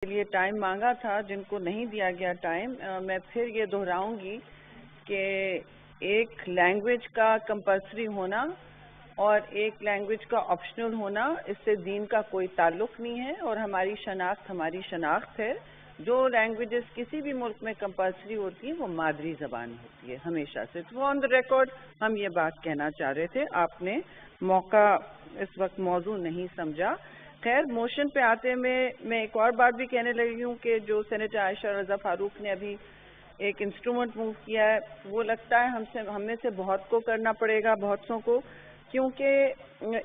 کے لیے ٹائم مانگا تھا جن کو نہیں دیا گیا ٹائم، میں پھر یہ دہراؤں گی کہ ایک لینگویج کا کمپلسری ہونا اور ایک لینگویج کا آپشنل ہونا اس سے دین کا کوئی تعلق نہیں ہے، اور ہماری شناخت ہے۔ جو لینگویجز کسی بھی ملک میں کمپلسری ہوتی ہیں وہ مادری زبان ہوتی ہے ہمیشہ سے، تو آن دا ریکارڈ ہم یہ بات کہنا چاہ رہے تھے، آپ نے موقع اس وقت موضوع نہیں سمجھا۔ خیر، موشن پہ آتے میں ایک اور بات بھی کہنے لگی ہوں کہ جو سینیٹر عائشہ رضا فاروق نے ابھی ایک انسٹرومنٹ موو کیا ہے، وہ لگتا ہے ہم میں سے بہت کو کرنا پڑے گا، بہت سوں کو، کیونکہ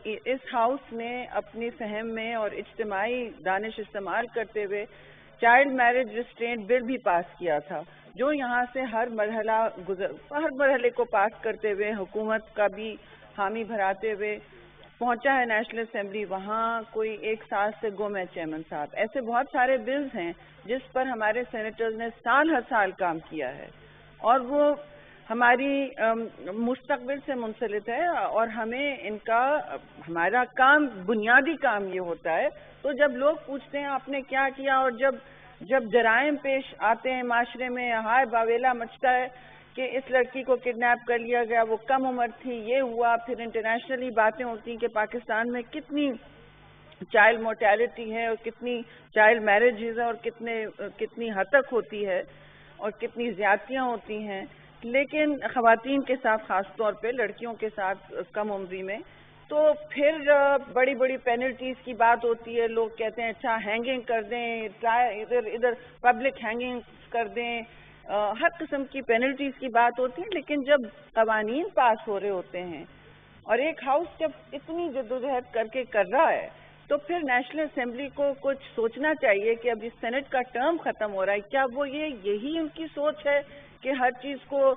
اس ہاؤس نے اپنی فہم میں اور اجتماعی دانش استعمال کرتے ہوئے چائلڈ میرج ریسٹرینٹ بل بھی پاس کیا تھا، جو یہاں سے ہر مرحلے کو پاس کرتے ہوئے حکومت کا بھی حامی بھراتے ہوئے پہنچا ہے نیشنل اسمبلی۔ وہاں کوئی ایک سال سے گم ہے چیئرمین صاحب۔ ایسے بہت سارے بلز ہیں جس پر ہمارے سینیٹرز نے سال ہر سال کام کیا ہے، اور وہ ہماری مستقبل سے منسلک ہے، اور ہمارا کام، بنیادی کام یہ ہوتا ہے۔ تو جب لوگ پوچھتے ہیں آپ نے کیا کیا، اور جب جرائم پیش آتے ہیں معاشرے میں، ہائے باویلا مچتا ہے کہ اس لڑکی کو کڈنیپ کر لیا گیا، وہ کم عمر تھی، یہ ہوا، پھر انٹرنیشنلی باتیں ہوتی ہیں کہ پاکستان میں کتنی چائلڈ مورٹیلٹی ہے اور کتنی چائلڈ میرجز ہیں اور کتنی حد تک ہوتی ہے اور کتنی زیادتیاں ہوتی ہیں، لیکن خواتین کے ساتھ خاص طور پہ لڑکیوں کے ساتھ کم عمری میں، تو پھر بڑی بڑی پینلٹیز کی بات ہوتی ہے۔ لوگ کہتے ہیں اچھا ہینگنگ کر دیں، ادھر پبلک ہینگنگ کر دیں، ہر قسم کی پینلٹیز کی بات ہوتی ہے، لیکن جب قوانین پاس ہو رہے ہوتے ہیں اور ایک ہاؤس جب اتنی جدوجہد کر کے کر رہا ہے، تو پھر نیشنل اسمبلی کو کچھ سوچنا چاہیے کہ اب اس سینٹ کا ٹرم ختم ہو رہا ہے، کیا وہ یہی ان کی سوچ ہے کہ ہر چیز کو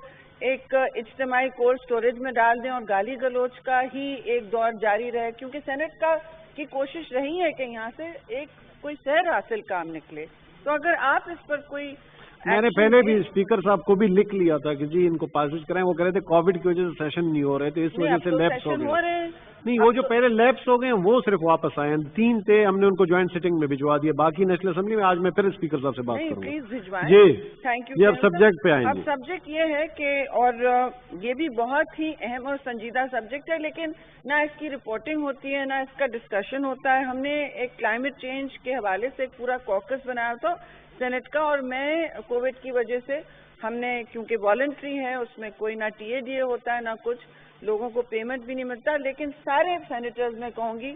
ایک اجتماعی کولڈ اسٹوریج میں ڈال دیں اور گالی گلوچ کا ہی ایک دور جاری رہے؟ کیونکہ سینٹ کی کوشش رہی ہے کہ یہاں سے کوئی سیر حاصل کام نکلے۔ تو اگر آپ اس پر کوئی، میں نے پہلے بھی اسپیکر صاحب کو بھی لکھ لیا تھا کہ جی ان کو پاسج کرائیں، وہ کہہ رہے تھے کووڈ کی وجہ سے سیشن نہیں ہو رہے تھے، اس وجہ سے لیپس ہو گئے۔ نہیں، وہ جو پہلے لیپس ہو گئے ہیں وہ صرف واپس آئے ہیں، 3 تھے، ہم نے ان کو جوائنٹ سیٹنگ میں بھجوا دیا، باقی نیشنل اسمبلی میں آج میں پھر اسپیکر صاحب سے بات کروں گا۔ جی تھینک یو۔ جی، اب سبجیکٹ پہ آئیں گے۔ اب سبجیکٹ یہ ہے کہ، اور یہ بھی بہت ہی اہم اور سنجیدہ سبجیکٹ ہے، لیکن نہ اس کی رپورٹنگ ہوتی ہے نہ اس کا ڈسکشن ہوتا ہے۔ ہم نے ایک کلائمیٹ چینج کے حوالے سے ایک پورا کوکس بنایا تھا سینٹ کا، اور میں کووڈ کی وجہ سے ہم نے، کیونکہ والنٹری ہے، اس میں کوئی نہ ٹی اے ڈی اے ہوتا ہے نہ کچھ، لوگوں کو پیمنٹ بھی نہیں ملتا، لیکن سارے سینیٹرز میں کہوں گی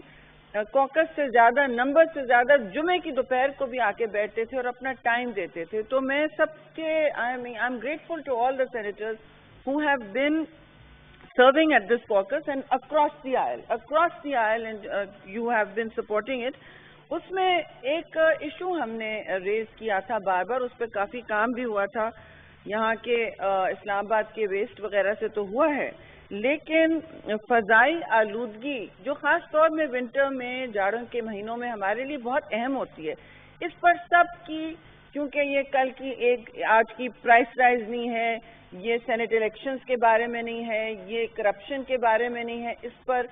کوکس سے زیادہ، نمبر سے زیادہ جمعے کی دوپہر کو بھی آ کے بیٹھتے تھے اور اپنا ٹائم دیتے تھے۔ تو میں سب کے I am grateful to all the senators who have been serving at this caucus and across the aisle and you have been supporting it. اس میں ایک ایشو ہم نے ریز کیا تھا بار بار، اس پہ کافی کام بھی ہوا تھا، یہاں کے اسلام آباد کے ویسٹ وغیرہ سے تو ہوا ہے، لیکن فضائی آلودگی جو خاص طور میں ونٹر میں، جاڑوں کے مہینوں میں ہمارے لیے بہت اہم ہوتی ہے، اس پر سب کی، کیونکہ یہ کل کی آج کی پرائس رائز نہیں ہے، یہ سینٹ الیکشنز کے بارے میں نہیں ہے، یہ کرپشن کے بارے میں نہیں ہے، اس پر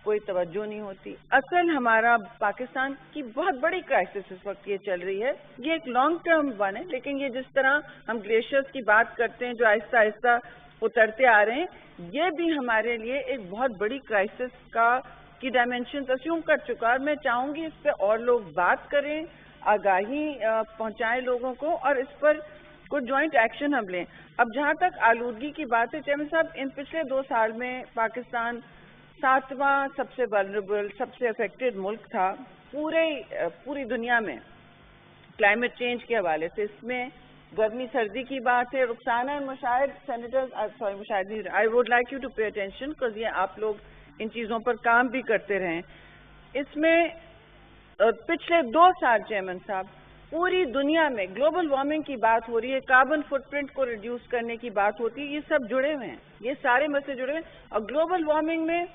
کوئی توجہ نہیں ہوتی۔ اصل ہمارا پاکستان کی بہت بڑی کرائسس اس وقت یہ چل رہی ہے، یہ ایک لانگ ٹرم ون ہے، لیکن یہ جس طرح ہم گلیشیئرز کی بات کرتے ہیں جو آہستہ آہستہ اترتے آ رہے ہیں، یہ بھی ہمارے لیے ایک بہت بڑی کرائسس کی ڈائمینشنز اسیوم کر چکا ہے۔ اور میں چاہوں گی اس پہ اور لوگ بات کریں، آگاہی پہنچائیں لوگوں کو، اور اس پر کوئی جوائنٹ ایکشن ہم لیں۔ اب جہاں تک آلودگی کی بات ہے، چیئرمین صاحب، ان پچھلے 2 سال میں پاکستان 7واں سب سے ولنریبل، سب سے افیکٹڈ ملک تھا پوری دنیا میں کلائمیٹ چینج کے حوالے سے۔ اس میں گرمی سردی کی بات ہے، Rukhsana Mushahid, I would like you to pay attention because یہ آپ لوگ ان چیزوں پر کام بھی کرتے رہیں۔ اس میں پچھلے 2 سال چیئرمین صاحب پوری دنیا میں گلوبل وارمنگ کی بات ہو رہی ہے، کاربن فٹ پرنٹ کو ریڈیوس کرنے کی بات ہوتی ہے، یہ سب جڑے ہوئے ہیں، یہ سارے مسئلے جڑے ہوئے ہیں۔ اور گلوبل وارمنگ میں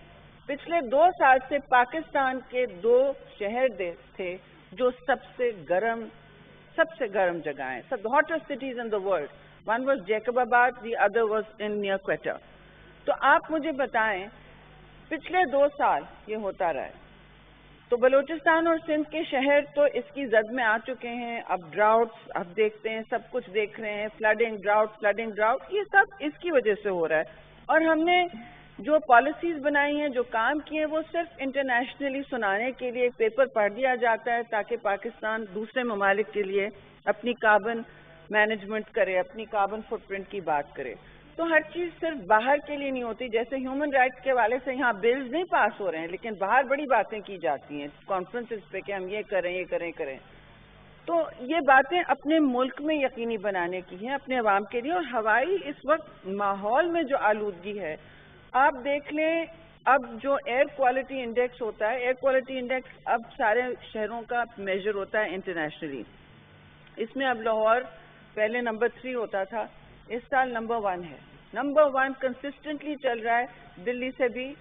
پچھلے 2 سال سے پاکستان کے 2 شہر تھے جو سب سے گرم جگہ ہیں، سب hottest cities in the world. One was Jacobabad, the other was in near Quetta. تو آپ مجھے بتائیں، پچھلے 2 سال یہ ہوتا رہا ہے، تو بلوچستان اور سندھ کے شہر تو اس کی زد میں آ چکے ہیں. اب ڈراؤٹس اب دیکھتے ہیں, سب کچھ دیکھ رہے ہیں, فلڈنگ ڈراؤٹ, یہ سب اس کی وجہ سے ہو رہا ہے. اور ہم نے جو پالیسیز بنائی ہیں, جو کام کیے ہیں, وہ صرف انٹرنیشنلی سنانے کے لیے ایک پیپر پڑھ دیا جاتا ہے تاکہ پاکستان دوسرے ممالک کے لیے اپنی کاربن مینجمنٹ کرے, اپنی کاربن فٹ پرنٹ کی بات کرے. تو ہر چیز صرف باہر کے لیے نہیں ہوتی. جیسے ہیومن رائٹس کے حوالے سے یہاں بلز نہیں پاس ہو رہے ہیں, لیکن باہر بڑی باتیں کی جاتی ہیں کانفرنسز پہ کہ ہم یہ کریں. تو یہ باتیں اپنے ملک میں یقینی بنانے کی ہیں, اپنے عوام کے لیے. اور ہوائی اس وقت ماحول میں جو آلودگی ہے, آپ دیکھ لیں, اب جو ایئر کوالٹی انڈیکس ہوتا ہے, ایئر کوالٹی انڈیکس اب سارے شہروں کا میجر ہوتا ہے انٹرنیشنلی. اس میں اب لاہور پہلے نمبر 3 ہوتا تھا, اس سال نمبر 1 ہے. نمبر 1 کنسسٹنٹلی چل رہا ہے. دلی سے بھی,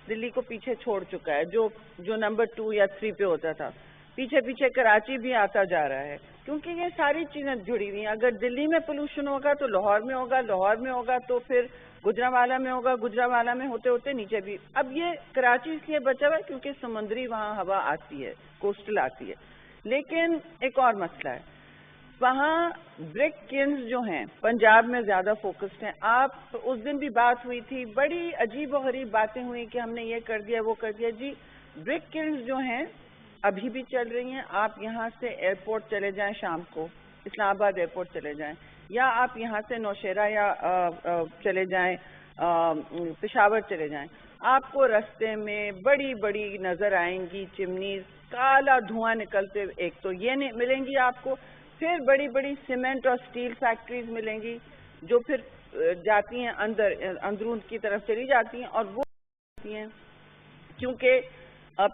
دلی کو پیچھے چھوڑ چکا ہے جو نمبر 2 یا 3 پہ ہوتا تھا. پیچھے کراچی بھی آتا جا رہا ہے, کیونکہ یہ ساری چیزیں جڑی ہوئی ہیں. اگر دلی میں پولوشن ہوگا تو لاہور میں ہوگا, لاہور میں ہوگا تو پھر گجرانوالہ میں ہوگا, گجرانوالہ میں ہوتے ہوتے نیچے بھی. اب یہ کراچی اس لیے بچا ہوا ہے کیونکہ سمندری وہاں ہوا آتی ہے, کوسٹل آتی ہے. لیکن ایک اور مسئلہ ہے, وہاں برک کلنز جو ہیں پنجاب میں زیادہ فوکسڈ ہیں. آپ اس دن بھی بات ہوئی تھی, بڑی عجیب و غریب باتیں ہوئی کہ ہم نے یہ کر دیا وہ کر دیا. جی برک کلنز جو ہیں ابھی بھی چل رہی ہیں. آپ یہاں سے ایئرپورٹ چلے جائیں, شام کو اسلام آباد ایئرپورٹ چلے جائیں, یا آپ یہاں سے نوشہرہ یا چلے جائیں, پشاور چلے جائیں, آپ کو رستے میں بڑی بڑی نظر آئیں گی چمنیز, کالا دھواں نکلتے. ایک تو یہ نہیں ملیں گی آپ کو, پھر بڑی بڑی سیمنٹ اور سٹیل فیکٹریز ملیں گی جو پھر جاتی ہیں اندرون کی طرف چلی جاتی ہیں. اور وہ ہیں کیونکہ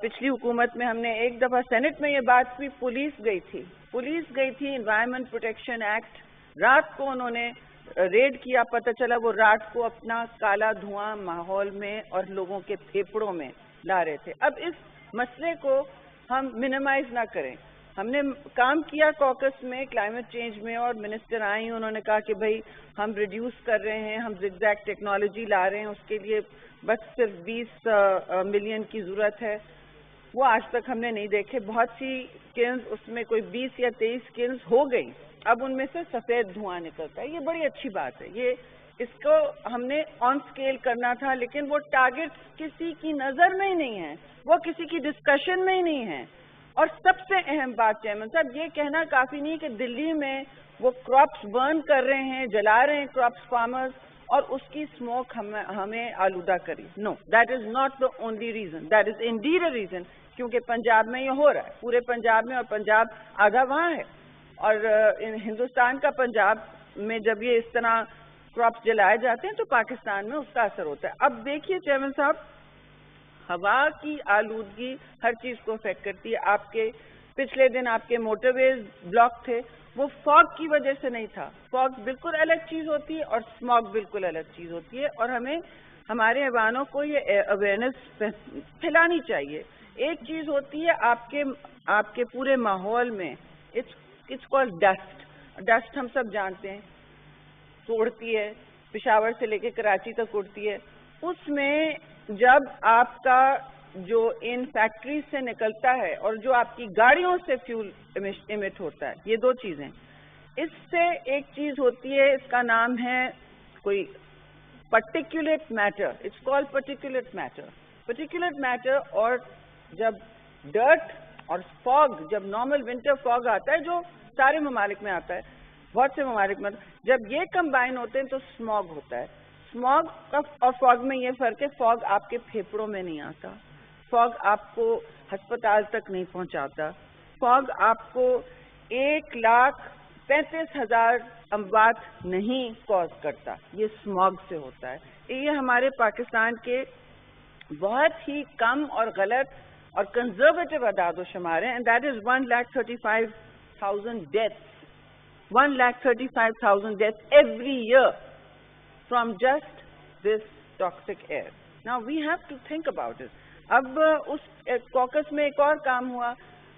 پچھلی حکومت میں ہم نے ایک دفعہ سینٹ میں یہ بات کی, پولیس گئی تھی انوائرمنٹ پروٹیکشن ایکٹ, رات کو انہوں نے ریڈ کیا, پتہ چلا وہ رات کو اپنا کالا دھواں ماحول میں اور لوگوں کے پھیپھڑوں میں لا رہے تھے. اب اس مسئلے کو ہم منیمائز نہ کریں. ہم نے کام کیا کوکس میں کلائمیٹ چینج میں, اور منسٹر آئیں, انہوں نے کہا کہ بھئی ہم ریڈیوس کر رہے ہیں, ہم زگ زیگ ٹیکنالوجی لا رہے ہیں, اس کے لیے بس صرف 20 ملین کی ضرورت ہے. وہ آج تک ہم نے نہیں دیکھے. بہت سی کلنز, اس میں کوئی 20 یا 23 کلنز ہو گئی, اب ان میں سے سفید دھواں نکلتا ہے. یہ بڑی اچھی بات ہے. اس کو ہم نے آن سکیل کرنا تھا, لیکن وہ ٹارگٹ کسی کی نظر میں ہی نہیں ہے, وہ کسی کی ڈسکشن میں ہی نہیں ہے. اور سب سے اہم بات چیئرمین صاحب, یہ کہنا کافی نہیں کہ دلی میں وہ کراپس برن کر رہے ہیں, جلا رہے ہیں کراپس فارمرز, اور اس کی اسموک ہمیں آلودہ کری. No, that is not the only reason, that is indeed a reason, کیونکہ پنجاب میں یہ ہو رہا ہے, پورے پنجاب میں, اور پنجاب آدھا وہاں ہے, اور ہندوستان کا پنجاب میں جب یہ اس طرح کراپس جلائے جاتے ہیں تو پاکستان میں اس کا اثر ہوتا ہے. اب دیکھیے چیئرمین صاحب, ہوا کی آلودگی ہر چیز کو افیکٹ کرتی ہے. آپ کے پچھلے دن آپ کے موٹر ویز بلاک تھے, وہ فاگ کی وجہ سے نہیں تھا. فاگ بالکل الگ چیز ہوتی ہے اور اسموگ بالکل الگ چیز ہوتی ہے, اور ہمیں ہمارے ایوانوں کو یہ اویئرنیس پھیلانی چاہیے. ایک چیز ہوتی ہے آپ کے پورے ماحول میں, اٹس کالڈ ڈسٹ. ڈسٹ ہم سب جانتے ہیں, تو اڑتی ہے, پشاور سے لے کے کراچی تک اڑتی ہے. اس میں جب آپ کا جو ان فیکٹریز سے نکلتا ہے اور جو آپ کی گاڑیوں سے فیول ایمٹ ہوتا ہے, یہ دو چیزیں. اس سے ایک چیز ہوتی ہے, اس کا نام ہے کوئی پرٹیکولیٹ میٹر, اٹس کالڈ پرٹیکولیٹ میٹر. اور جب ڈرٹ اور فاگ, جب نارمل ونٹر فاگ آتا ہے جو سارے ممالک میں آتا ہے, بہت سے ممالک میں, جب یہ کمبائن ہوتے ہیں تو اسموگ ہوتا ہے. اسموگ اور فاگ میں یہ فرق ہے, فاگ آپ کے پھیپھڑوں میں نہیں آتا, فاگ آپ کو ہسپتال تک نہیں پہنچاتا, فاگ آپ کو 1,35,000 اموات نہیں کاز کرتا, یہ اسموگ سے ہوتا ہے. یہ ہمارے پاکستان کے بہت ہی کم اور غلط اور کنزرویٹو اعداد و شمار ہیں, and that is 1,35,000 deaths, 1,35,000 deaths every year from just this toxic air. Now we have to think about it. اب اس کوکس میں ایک اور کام ہوا,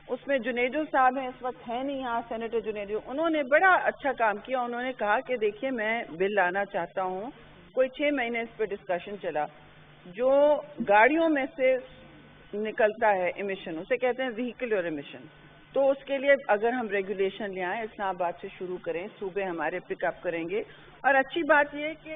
اس میں جنیدو صاحب ہیں, اس وقت ہیں نہیں یہاں, سینیٹر جنیدو, انہوں نے بڑا اچھا کام کیا. انہوں نے کہا کہ دیکھیے میں بل لانا چاہتا ہوں, کوئی 6 مہینے اس پہ ڈسکشن چلا, جو گاڑیوں میں سے نکلتا ہے ایمیشن، اسے کہتے ہیں وہیکولر ایمیشن. تو اس کے لیے اگر ہم ریگولیشن لے آئیں، اسلام آباد سے شروع کریں، صوبے ہمارے پک اپ کریں گے. اور اچھی بات یہ ہے کہ